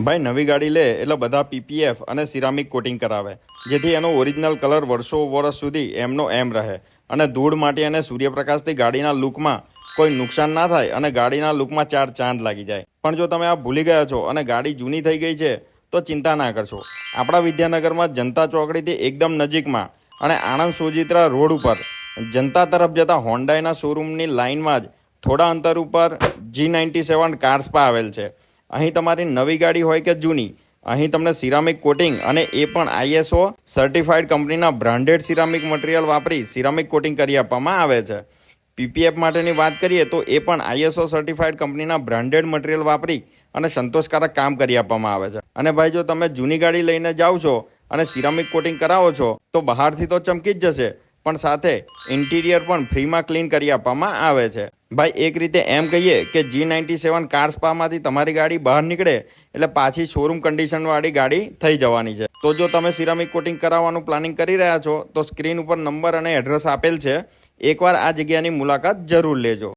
ભાઈ નવી ગાડી લે એટલે બધા પીપીએફ અને સિરામિક કોટિંગ કરાવે, જેથી એનો ઓરિજિનલ કલર વર્ષ સુધી એમનો એમ રહે અને ધૂળ માટી અને સૂર્યપ્રકાશથી ગાડીના લુકમાં કોઈ નુકસાન ના થાય અને ગાડીના લુકમાં ચાર ચાંદ લાગી જાય. પણ જો તમે આ ભૂલી ગયા છો અને ગાડી જૂની થઈ ગઈ છે તો ચિંતા ના કરશો. આપણા વિદ્યાનગરમાં જનતા ચોકડીથી એકદમ નજીકમાં અને આણંદ સોજિત્રા રોડ ઉપર જનતા તરફ જતા હોન્ડાઈના શોરૂમની લાઇનમાં જ થોડા અંતર ઉપર G97 કાર સ્પા આવેલ છે. અહીં તમારી નવી ગાડી હોય કે જૂની, અહીં તમને સિરામિક કોટિંગ અને એ પણ ISO સર્ટિફાઈડ કંપનીના બ્રાન્ડેડ સિરામિક મટીરિયલ વાપરી સિરામિક કોટિંગ કરી આપવામાં આવે છે. પીપીએફ માટેની વાત કરીએ તો એ પણ ISO સર્ટિફાઈડ કંપનીના બ્રાન્ડેડ મટીરિયલ વાપરી અને સંતોષકારક કામ કરી આપવામાં આવે છે. અને ભાઈ જો તમે જૂની ગાડી લઈને જાઓ છો અને સિરામિક કોટિંગ કરાવો છો તો બહારથી તો ચમકી જ જશે, પણ સાથે ઇન્ટિરિયર પણ ફ્રીમાં ક્લીન કરી આપવામાં આવે છે. ભાઈ એક રીતે એમ કહીએ કે G97 કાર સ્પામાંથી તમારી ગાડી બહાર નીકળે એટલે પાછી શોરૂમ કન્ડિશનવાળી ગાડી થઈ જવાની છે. તો જો તમે સિરામિક કોટિંગ કરાવવાનું પ્લાનિંગ કરી રહ્યા છો તો સ્ક્રીન ઉપર નંબર અને એડ્રેસ આપેલ છે. એકવાર આ જગ્યાની મુલાકાત જરૂર લેજો.